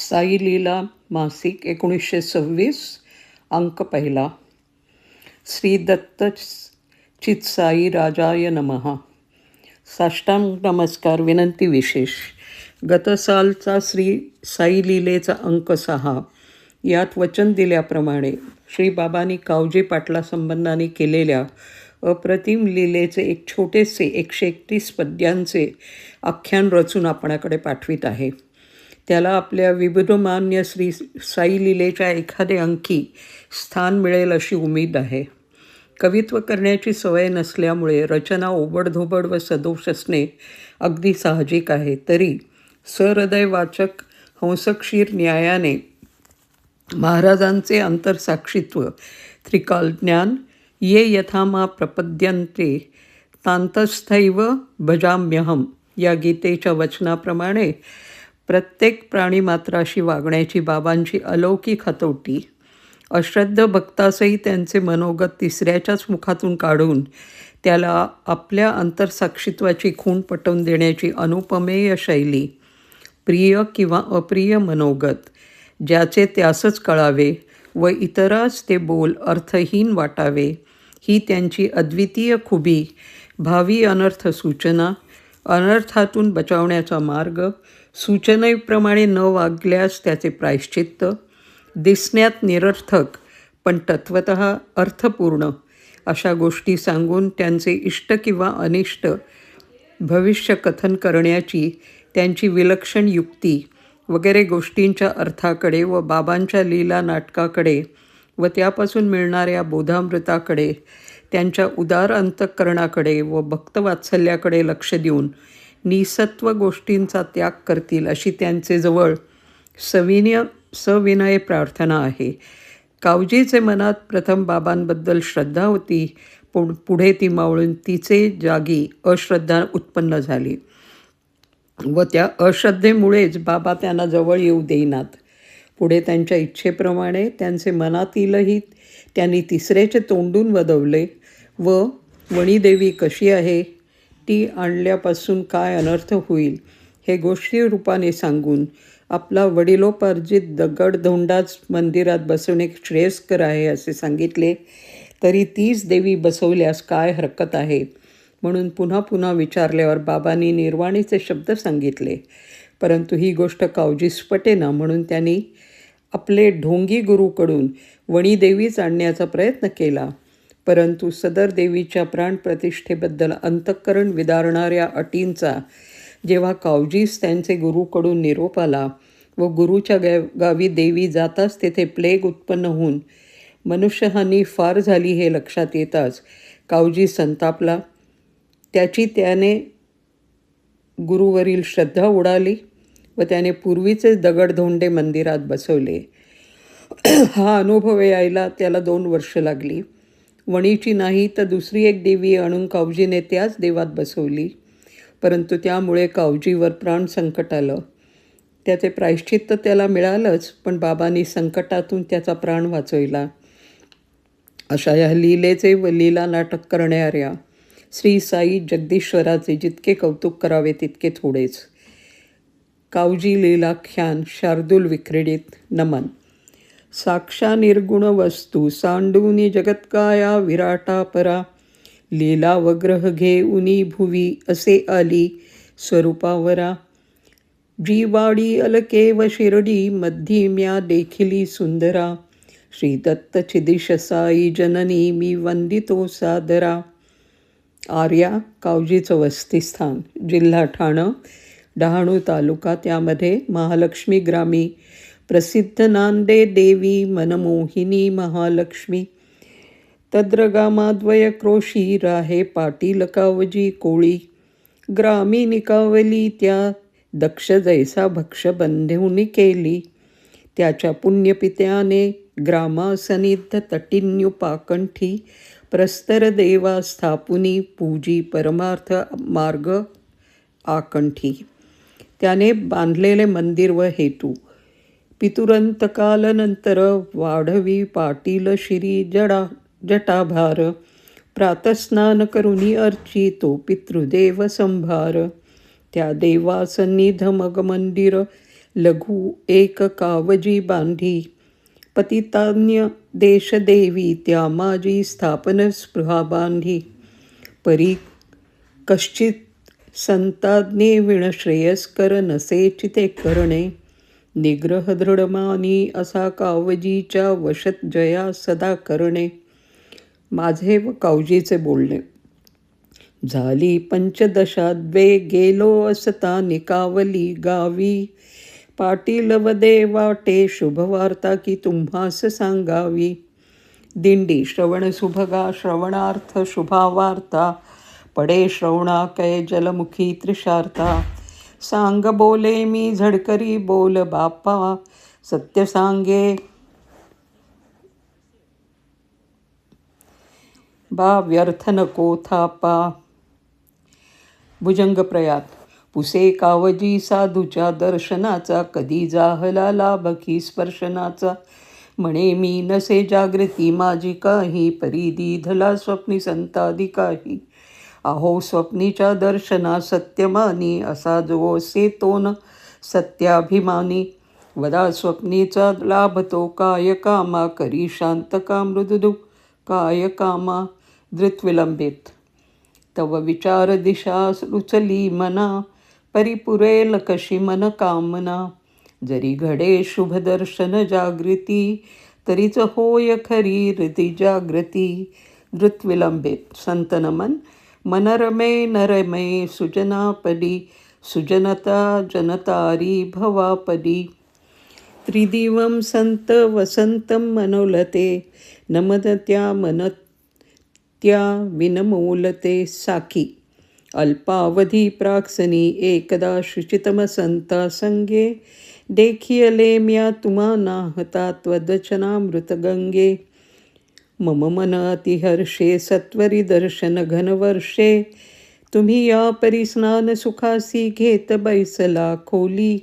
साई लीला मासिक 1926 अंक पहिला. श्री दत्त चित्साई राजाय नमः. साष्टांग नमस्कार. विनंती विशेष. गत सालचा श्री साई लीलेचा अंक 6 यात वचन दिल्याप्रमाणे श्री बाबांनी कावजी पाटला संबंधाने केलेल्या अप्रतिम लीलेचे एक छोटेसे 131 पद्यांचे आख्यान रचून आपणाकडे पाठवित आहे. त्याला आपल्या विबुधमान्य श्री साई लीलेच्या एखादे अंकी स्थान मिळेल अशी उमेद आहे. कवित्व करण्याची सवय नसल्यामुळे रचना ओबडधोबड व सदोष असणे अगदी साहजिक आहे. तरी सहृदय वाचक हंसक्षीर न्यायाने महाराजांचे अंतरसाक्षित्व, त्रिकालज्ञान, ये यथा मा प्रपद्यन्ते तांतस्थैव भजाम्यहम या गीतेच्या वचनाप्रमाणे प्रत्येक प्राणीमात्राशी वागण्याची बाबांची अलौकिक हतोटी, अश्रद्ध भक्तासही त्यांचे मनोगत तिसऱ्याच्याच मुखातून काढून त्याला आपल्या अंतरसाक्षित्वाची खूण पटवून देण्याची अनुपमेय शैली, प्रिय किंवा अप्रिय मनोगत ज्याचे त्यासच कळावे व इतरास ते बोल अर्थहीन वाटावे, ही त्यांची अद्वितीय खुबी, भावी अनर्थ सूचना, अनर्थातून बचावण्याचा मार्ग, सूचनेप्रमाणे न वागल्यास त्याचे प्रायश्चित्त, दिसण्यात निरर्थक पण तत्वतः अर्थपूर्ण अशा गोष्टी सांगून त्यांचे इष्ट किंवा अनिष्ट भविष्य कथन करण्याची त्यांची विलक्षण युक्ती वगैरे गोष्टींच्या अर्थाकडे व बाबांच्या लीला नाटकाकडे व त्यापासून मिळणाऱ्या बोधामृताकडे, त्यांच्या उदार अंतःकरणाकडे व भक्तवात्सल्याकडे लक्ष देऊन निसत्व गोष्टींचा त्याग करतील अशी त्यांचे जवळ सविनय प्रार्थना आहे. कावजीचे मनात प्रथम बाबांबद्दल श्रद्धा होती, पण पुढे ती मावळून तिचे जागी अश्रद्धा उत्पन्न झाली व त्या अश्रद्धेमुळेच बाबा त्यांना जवळ येऊ देईनात. पुढे त्यांच्या इच्छेप्रमाणे त्यांचे मनातीलही त्यांनी तिसऱ्याचे तोंडून वदवले व वणीदेवी कशी आहे, ती आणल्यापासून काय अनर्थ होईल हे गोष्टी रूपाने सांगून आपला वडिलोपार्जित दगडधोंडाच मंदिरात बसवणे श्रेयस्कर आहे असे सांगितले. तरी तीच देवी बसवल्यास काय हरकत आहे म्हणून पुन्हा पुन्हा विचारल्यावर बाबांनी निर्वाणीचे शब्द सांगितले. परंतु ही गोष्ट कावजीस पटेना म्हणून त्यांनी आपले ढोंगी गुरूकडून वणीदेवीच आणण्याचा प्रयत्न केला. परंतु सदर देवीच्या प्राणप्रतिष्ठेबद्दल अंतःकरण विदारणाऱ्या अटींचा जेव्हा कावजीस त्यांचे गुरूकडून निरोप आला व गुरूच्या गावी देवी जाताच तेथे प्लेग उत्पन्न होऊन मनुष्यहानी फार झाली हे लक्षात येताच कावजी संतापला. त्याची त्याने गुरुवरील श्रद्धा उडाली व त्याने पूर्वीचेच दगडधोंडे मंदिरात बसवले. हा अनुभव यायला त्याला 2 वर्ष लागली. वणीची नाही तर दुसरी एक देवी आणून कावजीने त्याच देवात बसवली. परंतु त्यामुळे कावजीवर प्राण संकट आलं. त्याचे प्रायश्चित्त त्याला मिळालंच, पण बाबांनी संकटातून त्याचा प्राण वाचविला. अशा या लीलेचे व लीला नाटक करणाऱ्या श्री साई जगदीश्वराचे जितके कौतुक करावे तितके थोडेच. कावजी लीलाख्यान शार्दूल विक्रीडित. नमन. साक्षा निर्गुण वस्तू सांडूनी जगत्काया विराटा परा, लीला वग्रह घेऊनी भुवी असे आली स्वरूपावरा, जी वाडी अलके व शिरडी मध्य म्या देखिली सुंदरा, श्री दत्त छिदिश साई जननी मी वंदितो सादरा. आर्या कावजीचं वस्तीस्थान, जिल्हा ठाणं, डहाणू तालुका. त्यामध्ये महालक्ष्मी ग्रामी प्रसिद्ध नांदे देवी मनमोहिनी महालक्ष्मी, तद्रगामाद्वय क्रोशी राहे पाटील कावजी कोळी, ग्रामी निकावली त्या दक्ष जैसा भक्ष बंधुनी केली, त्याच्या पुण्यपित्याने ग्रामासनिध तटिन्युपाकंठी प्रस्तर देवा स्थापुनी पूजी परमार्थ मार्ग आकंठी. त्याने बांधलेले मंदिर व हेतू. पितुरंतकालनंतर वाढवी पाटील शिरी जटाभार, प्रातस्नान करुनी अर्ची तो पितृदेव संभार, त्या देवासन्निध मग मंदिर लघु एक कावजी बांधी, पतितान्य देशदेवी त्या माझी स्थापन स्पृहा बांधी. परी कश्चित संताज्ञे विण श्रेयस्कर नसे चिते करणे. निग्रह दृढमानी असा कावजीच्या वशत जया सदा करणे. माझे व कावजीचे बोलणे. झाली पंचदशाद्वे गेलो असता निकावली गावी. पाटील वदे वाटे शुभवार्ता की तुम्हास सांगावी. दिंडी श्रवण सुभगा श्रवणार्थ शुभावार्ता. पडे श्रवणाकय जलमुखी त्रिशार्ता. सांग बोले मी झडकरी बोल बापा. सत्य सांगे बा व्यर्थ नको थापा. भुजंगप्रयात. पुसे कावजी साधूच्या दर्शनाचा. कधी जाहला लाभकी स्पर्शनाचा. म्हणे मी नसे जागृती माझी काही. परी दीधला स्वप्नी संतादी काही. अहो स्वप्नीच्या दर्शना सत्यमानी. असा जो असे तो न सत्याभिमानी. वदा स्वप्नीचा लाभतो काय कामा. करी शांतका मृदुदु काय कामा. धृतविलंबित. तव विचार दिशा उचली मना. परिपुरेल कशी मन कामना. जरी घडे शुभ दर्शन जागृती. तरीच होय खरी हृदी जागृती. धृतविलंबित. संत नमन. मनरमे नरमे सुजनापदी. सुजनता जनतारी भवापदी. त्रिदिवं संत वसंतं मनोलते. नमदत्या मनत्या विनमोलते साखी. अल्पावधी प्राक्सनी एकदा शुचितमसंता संगे. देखियले म्या तुम्हा नाहता त्वदचनामृत गंगे. मम मन अतिहर्षे सत्वरी दर्शन घनवर्षे. तुम्ही या परिस्नान सुखासी घेत बैसला खोली.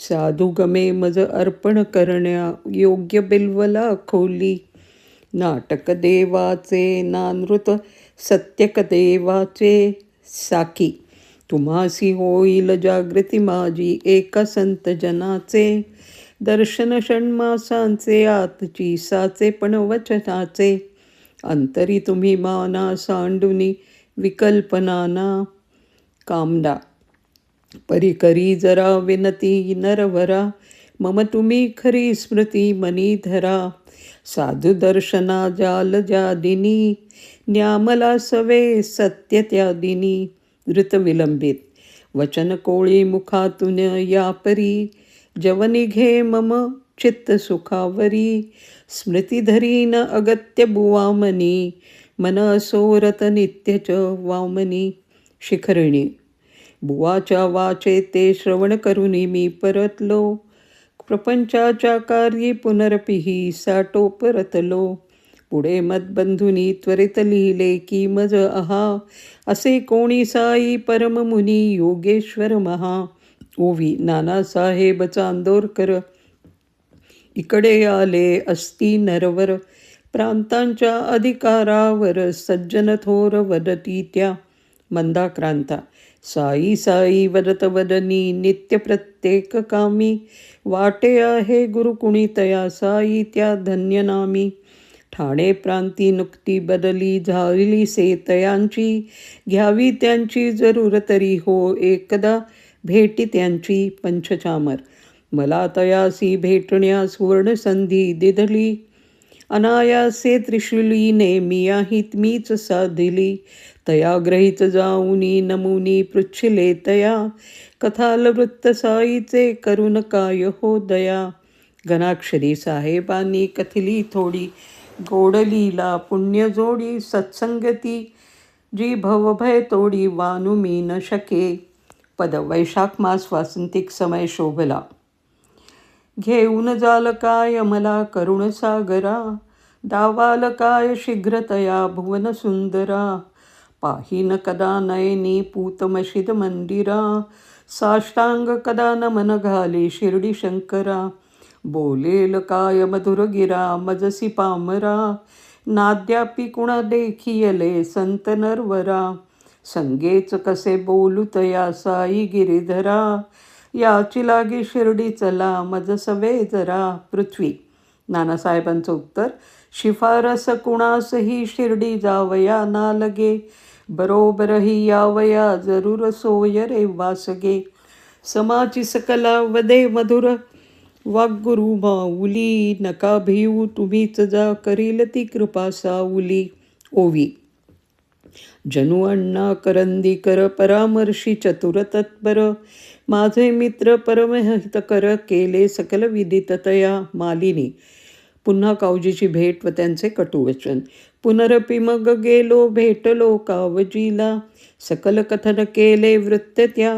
साधू गमे मज अर्पण करण्या योग्य बिल्वला खोली. नाटक देवाचे नानृत सत्यक देवाचे साकी. तुम्हासी होईल जागृती माझी एका संत जनाचे. दर्शन षण्मासांचे आतची साचे पण वचनाचे. अंतरी तुम्ही माना सांडुनी विकल्पनाना. कामना. परिकरी जरा विनती नरवरा. मम तुम्ही खरी स्मृती मनी धरा. साधू दर्शना जाल जादिनी. न्यामला सवे सत्य त्यादिनी. धृतविलंबित. वचन कोळी मुखातून या परी. जवनी घे मम चित्त सुखावरी. स्मृती धरीन अगत्य बुवामनी. मन असोरत नित्यच वामनी. शिखरिणी. बुवाच्या वाचे ते श्रवण करुनी मी परतलो. प्रपंचाच्या कार्ये पुनरपिही साटो परतलो. पुढे मदबंधुनी त्वरित लिहिले की मज अहा. असे कोणी साई परममुनी योगेश्वर महा. ओवी नानासाहेब चांदोरकर. इकडे आले असती नरवर. प्रांतांच्या अधिकारावर सज्जन थोर वदती त्या. मंदाक्रांता. साई साई वदत वदनी नित्य प्रत्येक कामी. वाटे आहे गुरुकुणी तया साई त्या धन्यनामी. ठाणे प्रांती नुकती बदली झाली सेतयांची. घ्यावी त्यांची जरूर तरी हो एकदा भेटी त्यांची. पंचचामर. मला तयासी भेटण्यास सुवर्णसंधी दिधली. अनायासे त्रिशूलीने मियाहित मीच साधिली. तया ग्रहित जाऊनी नमुनी पृच्छिले तया. कथाल वृत्त साईचे करुण काय हो दया. घनाक्षरी साहेबांनी कथिली थोडी. गोडलीला पुण्य जोडी सत्संगती. जी भवभय तोडी वानू मी न शके. पद. वैशाख मास वासंतिक समय शोभला. घेऊन जाल काय मला करुण सागरा. दावाल काय शीघ्रतया भुवन सुंदरा. पाहीन कदा नयनी पूतमशिद मंदिरा. साष्टांग कदा नमन घाले शिर्डी शंकरा. बोलेल काय मधुर गिरा मजसी पामरा. नाद्यापि कुणा देखियले संत नरवरा. संगेच कसे बोलू तया साई गिरिधरा. याची लागी शिर्डी चला मज सवे जरा पृथ्वी. नानासाहेबांचं उत्तर, शिफारस कुणासही शिर्डी जावया ना लगे, बरोबरही यावया जरूर सोय रे वासगे. समाची सकला वदे मधुर, वाग्गुरु माऊली, नका भिऊ तुम्हीच जा, करील ती कृपा साऊली. ओवी. जनु अण्णा करंदीकर, परामर्शी चतुर तत्पर, माझे मित्र परमहितकर, केले सकल विदित तया. मालिनी. पुन्हा कावजीची भेट व त्यांचे कटुवचन. पुनरपि मग गेलो भेटलो कावजीला, सकल कथन केले वृत्त त्या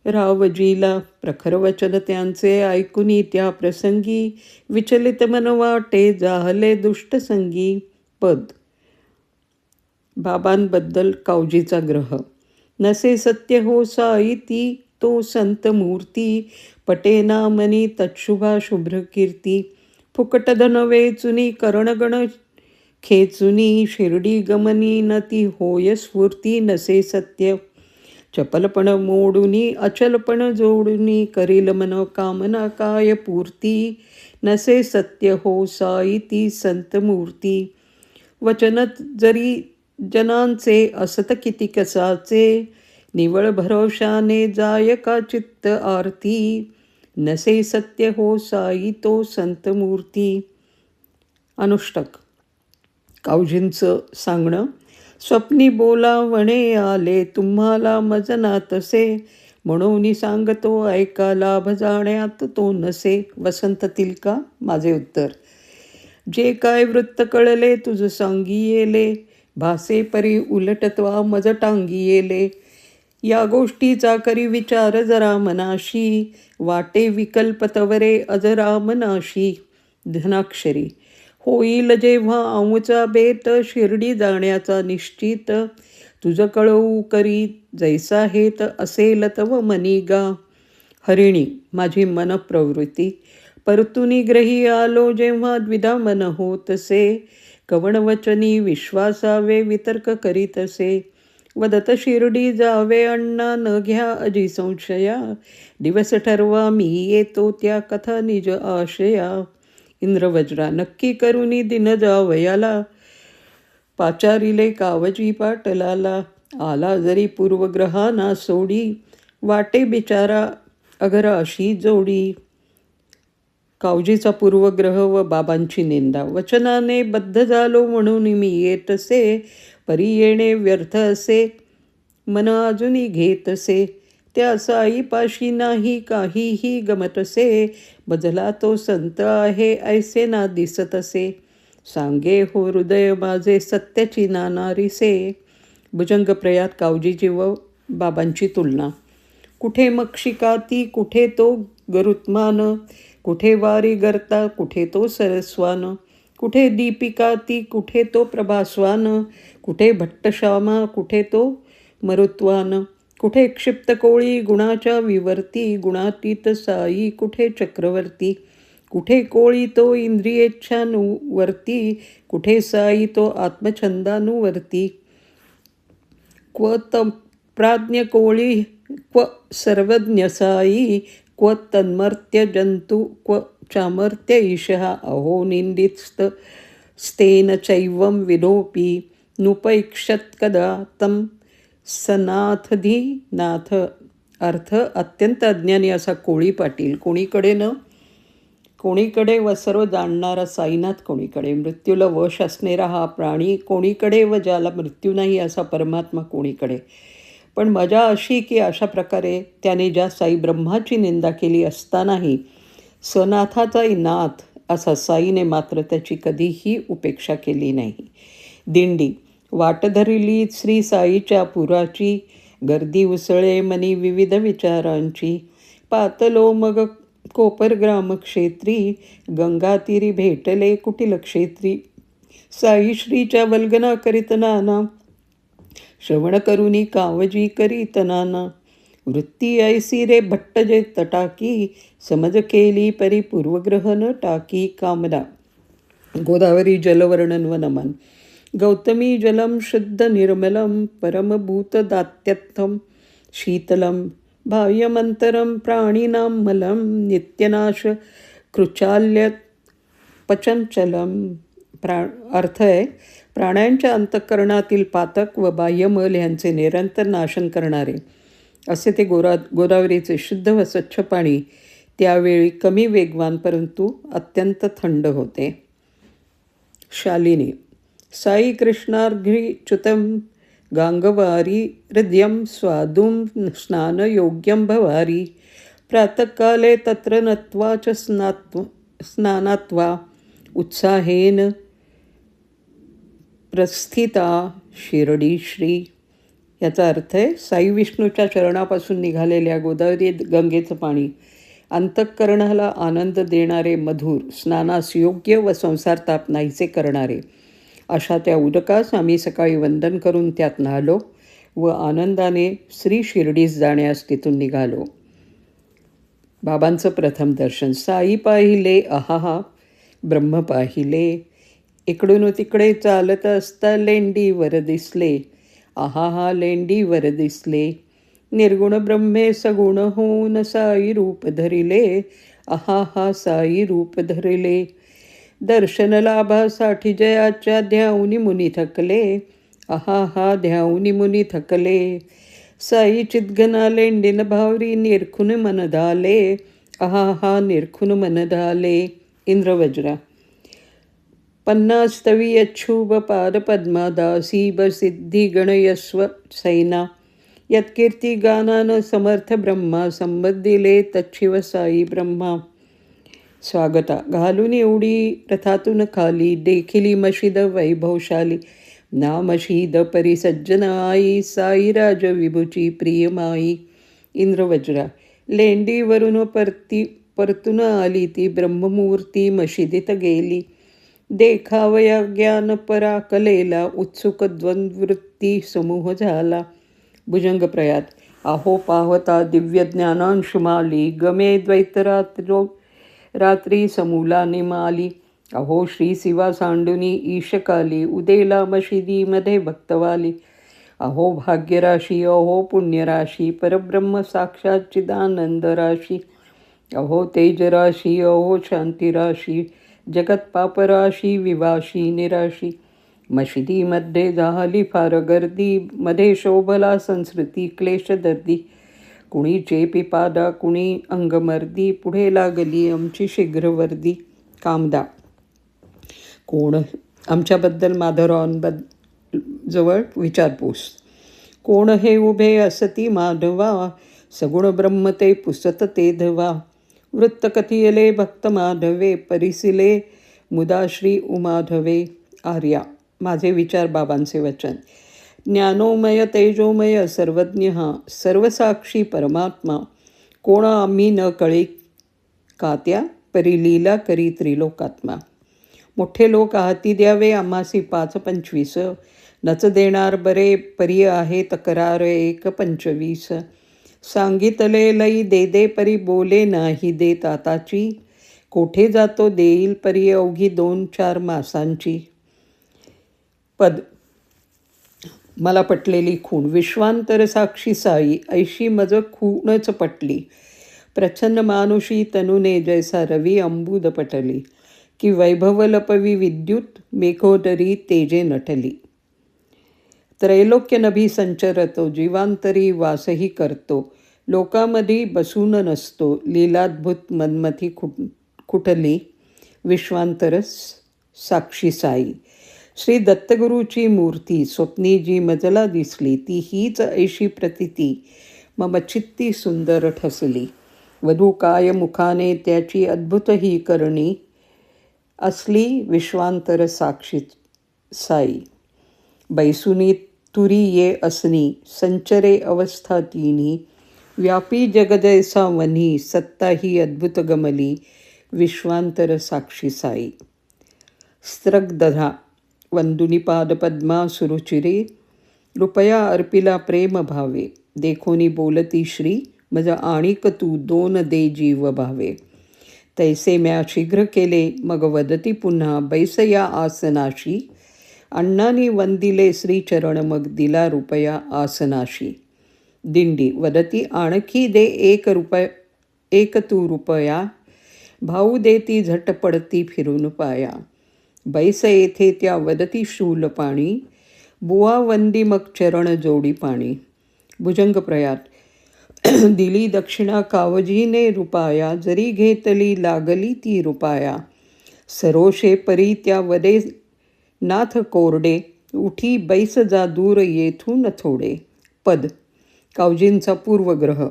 रावजीला. प्रखर वचन त्यांचे ऐकुनी त्या प्रसंगी, विचलित मन वाटे जाहले दुष्ट संगी. पद. बाबांबद्दल कावजीचा ग्रह. नसे सत्य हो साईती, तो संत मूर्ती, पटे नामनी तत्शुभा शुभ्र कीर्ती. फुकट धन वेचुनी करणगण खेचुनी, शिर्डी गमनी नती होय स्फूर्ती. नसे सत्य. चपलपण मोडुनी अचलपण जोडुनी, करील मन कामना काय पूर्ती. नसे सत्य हो साईती संत मूर्ती. वचनत जरी जनांचे असत किती कसाचे, निवळ भरोशाने जाय का चित्त आरती. नसे सत्य हो साई तो संत मूर्ती. अनुष्टक. कावजींचं सांगणं. स्वप्नी बोलावणे आले तुम्हाला मजना तसे, म्हणून सांगतो ऐका लाभ जाण्यात तो नसे. वसंत तिलका. माझे उत्तर, जे काय वृत्त कळले तुझ सांगी येले, भासे परी उलटत्वा मज टांगी येले. या गोष्टीचा करी विचार जरा मनाशी, वाटे विकल्पतवरे अजरा मनाशी. धनाक्षरी. होईल जेव्हा आऊचा बेत, शिर्डी जाण्याचा निश्चित, तुझ कळवू करी जैसा हेत, असेल तव मनी गा. हरिणी. माझी मनप्रवृत्ती. परतुनी ग्रही आलो जेव्हा द्विधा मन होतसे, कवण वचनी विश्वासावे वितर्क करीतसे. वदत शिर्डी जावे अण्णा न घ्या अजी संशया, दिवस ठरवा मी येतो त्या कथा निज आशया. इंद्रवज्रा. नक्की करुनी दिन जावयाला, पाचारिले कावजी पाटलाला. आला जरी पूर्वग्रहाना सोडी, वाटे बिचारा अघराशी जोडी. कावजीचा पूर्वग्रह व बाबांची निंदा. वचनाने बद्ध झालो म्हणून मी येतसे, परी येणे व्यर्थ असे मन अजूनी घेतसे. त्या साईपाशी नाही काहीही गमतसे, बजला तो संत आहे ऐसे ना दिसतसे. सांगे हो हृदय माझे सत्याची नानारिसे. भुजंगप्रयात कावजीची व बाबांची तुलना. कुठे मक्षिका ती कुठे तो गरुत्मान, कुठे वारी गर्ता कुठे तो सरस्वान. कुठे दीपिका ती कुठे तो प्रभास्वान, कुठे भट्टश्यामा कुठे तो मरुत्वान. कुठे क्षिप्त कोळी गुणाच्या विवर्ती, गुणातीत साई कुठे चक्रवर्ती. कुठे कोळी तो इंद्रियेच्छानुवर्ती, कुठे साई तो आत्मछंदानुवर्ती. क्व प्राज्ञ कोळी क्व सर्वज्ञ साई, क्व तन्मर्त्य जंतु क्व चामर्त्य ईशः. अहो निंदित स्तेन चैवं विलोपी, नुपैक्षत कदा तं सनाथधी नाथ. अर्थ, अत्यंत अज्ञानी असा कोळी पाटील कोणीकडे व सर्व जाणणारा साईनाथ कोणीकडे, मृत्यूला वश असणारा हा प्राणी कोणीकडे व ज्याला मृत्यू नाही असा परमात्मा कोणीकडे. पण मजा अशी की अशा प्रकारे त्याने ज्या साई ब्रह्माची निंदा केली असतानाही सनाथाचाही नाथ असा साईने मात्र त्याची कधीही उपेक्षा केली नाही. दिंडी. वाट धरली श्री साईच्या पुराची, गर्दी उसळे मनी विविध विचारांची. पातलो मग कोपर ग्रामक्षेत्री, गंगातीरी भेटले कुटील क्षेत्री. साई श्रीच्या वल्गना करीत नाना, श्रवण करुनी कावजी करीत नाना. वृत्ती ऐसी रे भट्ट जे तटाकी, समज केली परी पूर्वग्रह न टाकी. कामना. गोदावरी जलवर्णन व नमन. गौतमी जलम शुद्ध निर्मलम, परमभूत दात्यत्थम शीतलम, बाह्यमंतरं प्राणिनां मलं नित्यनाश कृचाल्य पचनचलम. अर्थ आहे, प्राण्यांच्या अंतःकरणातील पातक व बाह्यमल यांचे निरंतर नाशन करणारे असे ते गोदावरीचे शुद्ध व स्वच्छ पाणी त्यावेळी कमी वेगवान परंतु अत्यंत थंड होते. शालिनी. साई कृष्णार्घ्रिच्युतं गांगवारी हृदयं स्वादुं स्नानयोग्यं भवारी. प्रातःकाले तत्र नत्वा च स्नानात्वा उत्साहेन प्रस्थिता शिर्डी श्री. याचा अर्थ आहे, साई विष्णूच्या चरणापासून निघालेल्या गोदावरी गंगेचं पाणी अंतःकरणाला आनंद देणारे, मधुर, स्नानास योग्य व संसार ताप नाहीसे करणारे अशा त्या उदकास आम्ही सकाळी वंदन करून त्यात न्हालो व आनंदाने श्री शिर्डीस जाण्यास तिथून निघालो. बाबांचं प्रथम दर्शन. साई पाहिले आहा ब्रह्म पाहिले. इकडून तिकडे चालत असता लेंडीवर दिसले. आहा लेंडीवर दिसले. निर्गुण ब्रह्मे सगुण होऊन साई रूप धरिले. आहा साई रूप धरिले. दर्शन लाभासाठी जयाच्या ध्याऊनी मुनी थकले. आहा ध्याऊनी मुनी थकले. साई चितघना लेंडीन भावरी निरखुन मन धाले. आहा निरखुन मन धाले. इंद्रवज्र. 50 तवी यच्छुभ पाद पद्मादासी बसिद्धी गणयस्व सैना. यत्कीर्ती गानान समर्थ ब्रह्मा संबद्धिले तच्छिव साई ब्रह्मा. स्वागता. घालून एवढी रथातून खाली देखिली मशिद वैभवशाली. नामशीद परिसज्जनाई साईराज विभूची प्रियमाई. इंद्रवज्रा. लेंडीवरून परतून आली ती ब्रह्ममूर्ती मशिदीत गेली. देखावया ज्ञान पराकलेला उत्सुक द्वंद्ववृत्ती समूह झाला. भुजंग प्रयात. अहो पाहता दिव्य ज्ञानांशुमाली गमे रात्री समूला निमाली. अहो श्री शिवा सांडुनी ईशकाली उदेला मशिदीमध्ये भक्तवाली. अहो भाग्यराशी अहो पुण्यराशी परब्रह्म साक्षात चिदानंद राशी. अहो तेजराशी अहो शांतिराशी जगत पापराशी विवाशी निराशी. मशिदीमध्ये झाली फार गर्दी मध्ये शोभला संस्कृती क्लेश दर्दी. कुणी चेपी पादा कुणी अंगमर्दी पुढे लागली आमची शीघ्रवर्दी. कामदा. कोण आमच्याबद्दल जवळ विचारपूस. कोण हे उभे असती माधवा सगुण ब्रह्म ते पुसत ते धवा. वृत्त कथियले भक्त माधवे परिसिले मुदा श्री उमाधवे. आर्या. माझे विचार बाबांचे वचन. ज्ञानोमय तेजोमय सर्वज्ञ सर्वसाक्षी परमात्मा कोण आम्ही न कळे कात्या परिलीला करी त्रिलोकात्मा. मोठे लोक हाती द्यावे आम्हासी 5-25 नच देणार बरे परी आहे तक्रार 1-25. सांगितले लई दे दे परी बोले नाही देत आताची. कोठे जातो देईल परी अवघी 2-4 मासांची. पद. मला पटलेली खूण. विश्वांतर साक्षी साई ऐशी मज खूणच पटली. प्रच्छन्न मानुषी तनुने जैसा रवी अंबुद पटली. की वैभव लपवी विद्युत मेघोदरी तेजे नटली. त्रैलोक्य नभी संचरतो जीवांतरी वासही करतो. लोकामधी बसून नसतो लीलाद्भुत मनमथी कुठली. विश्वांतर साक्षी साई. श्री दत्तगुरूची मूर्ती स्वप्नी जी मजला दिसली ती हीच ऐशी प्रतिती मम चित्ती सुंदर ठसली. वधू काय मुखाने त्याची अद्भुत ही करणी असली विश्वांतर साक्षी साई. बैसुनी तुरी ये असनी संचरे अवस्था तिन्ही. व्यापी जगजैसा वन्ही सत्ता ही अद्भुत गमली विश्वांतर साक्षी साई. स्त्रग्दधा. वंदुनी पादपद्मा सुरुचिरे कृपया अर्पिला प्रेम भावे. देखोनी बोलती श्री मज आणिक तू 2 दे जीव भावे. तैसे म्या शीघ्र केले मग वदती पुन्हा बैसया आसनाशी. अण्णांनी वंदिले श्रीचरण मग दिला रुपया आसनाशी. दिंडी वदती आणखी दे 1 तू रुपया, भाऊ देती झट पडती फिरून पाया. बैस येथे त्या वदती शूल पाणी, बुवा वंदी मग चरण जोडी पाणी. भुजंग प्रयात दिली दक्षिणा कावजीने रुपाया, जरी घेतली लागली ती रुपाया. सरोशे परी त्या वदे नाथ कोरडे, उठी बैस जा दूर येथून थोडे. पद कावजींचा पूर्वग्रह.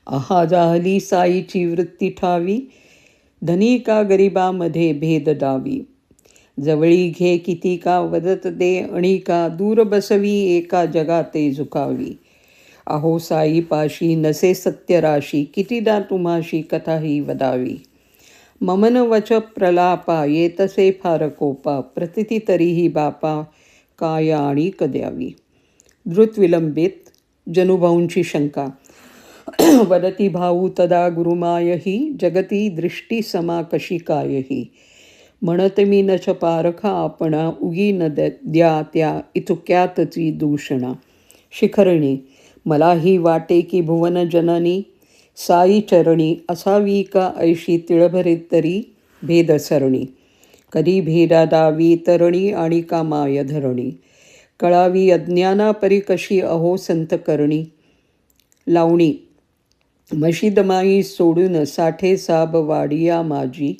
आहा जाहली साईची वृत्ती ठावी, धनिका गरिबामध्ये भेद दावी. जवळी घे किती का वदत दे अणिका, दूर बसवी एका जगाते झुकावी. अहो साई पाशी नसे सत्यराशी, कितीदा तुम्हाशी कथा ही वदावी. ममन वच प्रलापा येतसे फार कोपा, प्रतिती तरीही बापा काया आणि कद्यावी. द्रुत विलंबित जनुभाऊंची शंका. वदती भाऊ तदा गुरुमायही, जगती दृष्टी समा कशी कायही. म्हणत मी नच पारखा आपणा, उगी न द्या त्या इतुक्यातची दूषणा. शिखरणी मलाही वाटे की भुवन जननी, साई चरणी असावी का ऐशी तिळभरे तरी भेदसरणी. कधी भेदा दावी तरणी आणि का माय धरणी, कळावी अज्ञाना परी कशी अहो संत करणी. लावणी मशीदमाई सोडून साठे साब वाडिया माझी,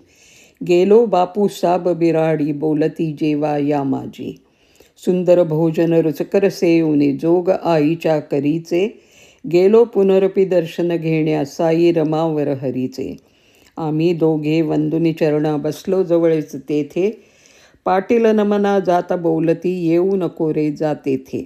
गेलो बापू साब बिराडी बोलती जेवा या माझी. सुंदर भोजन रुचकर सेवणे जोग आईच्या करीचे, गेलो पुनरपी दर्शन घेण्या साई रमावर हरीचे. आम्ही दोघे वंदुनी चरणा बसलो जवळच तेथे, पाटील नमना जाता बोलती येऊ नको रे जा तेथे.